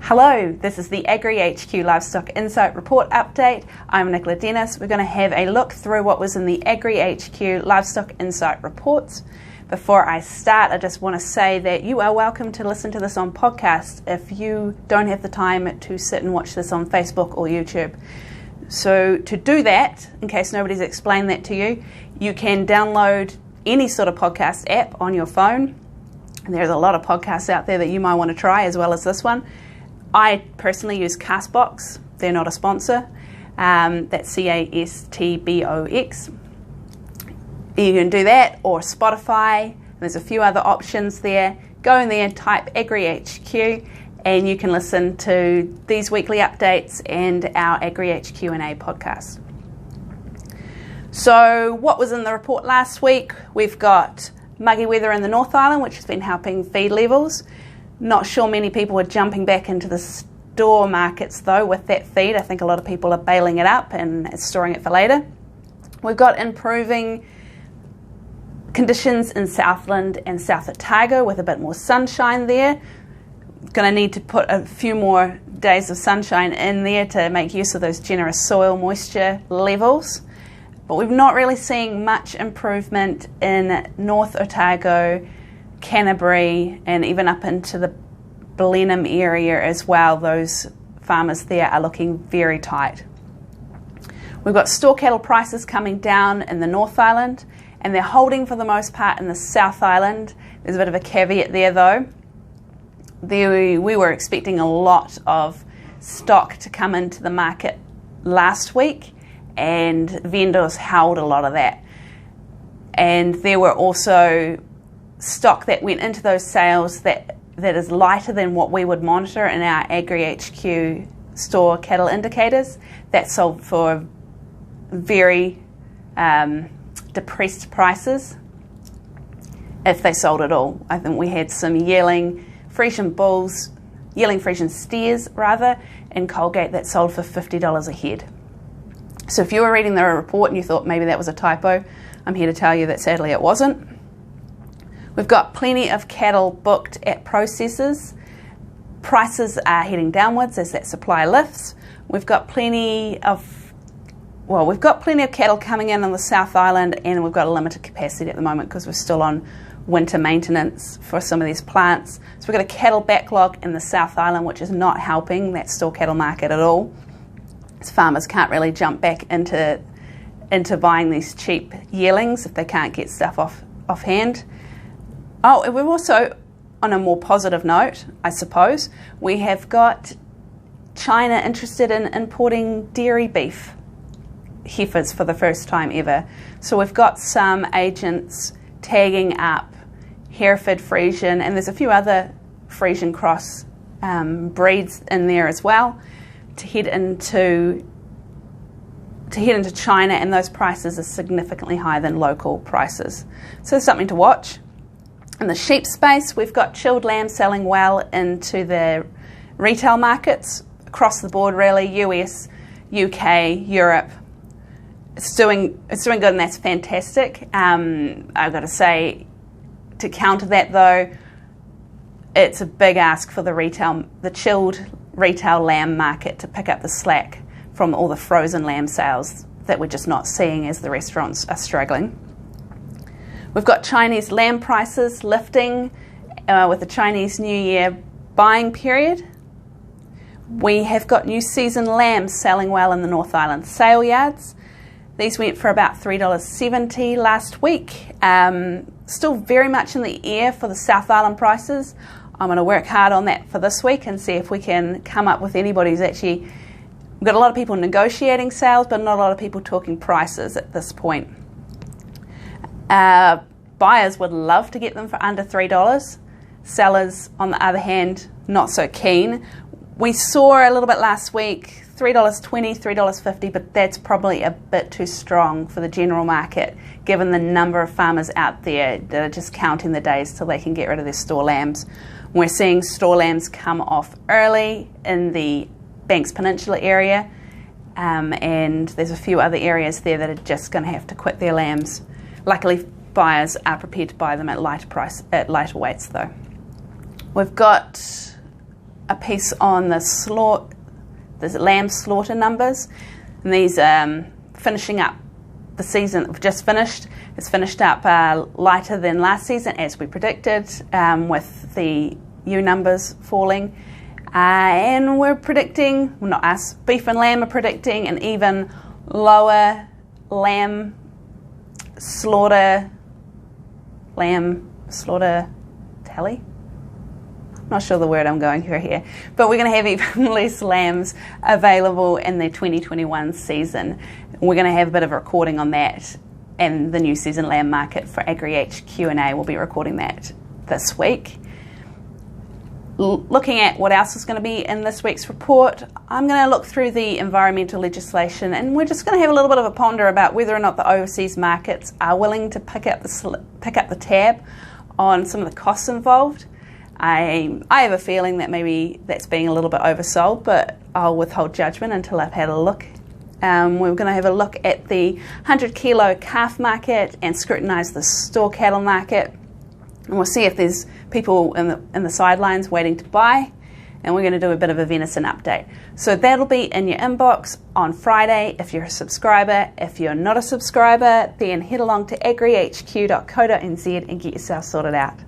Hello, this is the AgriHQ Livestock Insight Report Update. I'm Nicola Dennis. We're going to have a look through what was in the AgriHQ Livestock Insight reports. Before I start, I just want to say that you are welcome to listen to this on podcast if you don't have the time to sit and watch this on Facebook or YouTube. So to do that, in case nobody's explained that to you, you can download any sort of podcast app on your phone. And there's a lot of podcasts out there that you might want to try as well as this one. I personally use Castbox. They're not a sponsor. That's Castbox. You can do that, or Spotify. There's a few other options there. Go in there and type AgriHQ, and you can listen to these weekly updates and our AgriHQ Q&A podcast. So what was in the report last week? We've got muggy weather in the North Island, which has been helping feed levels. Not sure many people are jumping back into the store markets though with that feed. I think a lot of people are baling it up and storing it for later. We've got improving conditions in Southland and South Otago with a bit more sunshine there. Going to need to put a few more days of sunshine in there to make use of those generous soil moisture levels. But we're not really seeing much improvement in North Otago, Canterbury, and even up into the Blenheim area as well. Those farmers there are looking very tight. We've got store cattle prices coming down in the North Island, and they're holding for the most part in the South Island. There's a bit of a caveat there though. We were expecting a lot of stock to come into the market last week, and vendors held a lot of that. And there were also stock that went into those sales that is lighter than what we would monitor in our AgriHQ store cattle indicators. That sold for very depressed prices, if they sold at all. I think we had some yearling Friesian bulls, yearling Friesian steers rather, in Colgate that sold for $50 a head. So if you were reading the report and you thought maybe that was a typo, I'm here to tell you that sadly it wasn't. We've got plenty of cattle booked at processors. Prices are heading downwards as that supply lifts. We've got plenty of cattle coming in on the South Island, and we've got a limited capacity at the moment because we're still on winter maintenance for some of these plants. So we've got a cattle backlog in the South Island, which is not helping that store cattle market at all. So farmers can't really jump back into buying these cheap yearlings if they can't get stuff offhand. Oh, and we're also, on a more positive note, I suppose, we have got China interested in importing dairy beef heifers for the first time ever. So we've got some agents tagging up Hereford Friesian, and there's a few other Friesian cross breeds in there as well, to head into China, and those prices are significantly higher than local prices. So there's something to watch. In the sheep space, we've got chilled lamb selling well into the retail markets across the board really, US, UK, Europe. It's doing good, and that's fantastic. I've got to say, to counter that though, it's a big ask for the chilled retail lamb market to pick up the slack from all the frozen lamb sales that we're just not seeing as the restaurants are struggling. We've got Chinese lamb prices lifting with the Chinese New Year buying period. We have got new season lambs selling well in the North Island sale yards. These went for about $3.70 last week. Still very much in the air for the South Island prices. I'm going to work hard on that for this week and see if we can come up with anybody who's actually... We've got a lot of people negotiating sales, but not a lot of people talking prices at this point. Buyers would love to get them for under $3. Sellers, on the other hand, not so keen. We saw a little bit last week, $3.20, $3.50, but that's probably a bit too strong for the general market, given the number of farmers out there that are just counting the days till they can get rid of their store lambs. We're seeing store lambs come off early in the Banks Peninsula area, and there's a few other areas there that are just going to have to quit their lambs. Luckily, buyers are prepared to buy them at lighter weights though. We've got a piece on the lamb slaughter numbers, and these finishing up the season we've just finished. It's finished up lighter than last season, as we predicted, with the ewe numbers falling. And we're predicting, well, not us, beef and lamb are predicting an even lower lamb slaughter tally. Not sure the word I'm going for here, but we're going to have even less lambs available in the 2021 season. We're going to have a bit of a recording on that and the new season lamb market for AgriHQ, and we'll be recording that this week. Looking at what else is going to be in this week's report, I'm going to look through the environmental legislation, and we're just going to have a little bit of a ponder about whether or not the overseas markets are willing to pick up the tab on some of the costs involved. I have a feeling that maybe that's being a little bit oversold, but I'll withhold judgment until I've had a look. We're going to have a look at the 100 kilo calf market and scrutinise the store cattle market, and we'll see if there's people in the sidelines waiting to buy, and we're going to do a bit of a venison update. So that'll be in your inbox on Friday if you're a subscriber. If you're not a subscriber, then head along to agrihq.co.nz and get yourself sorted out.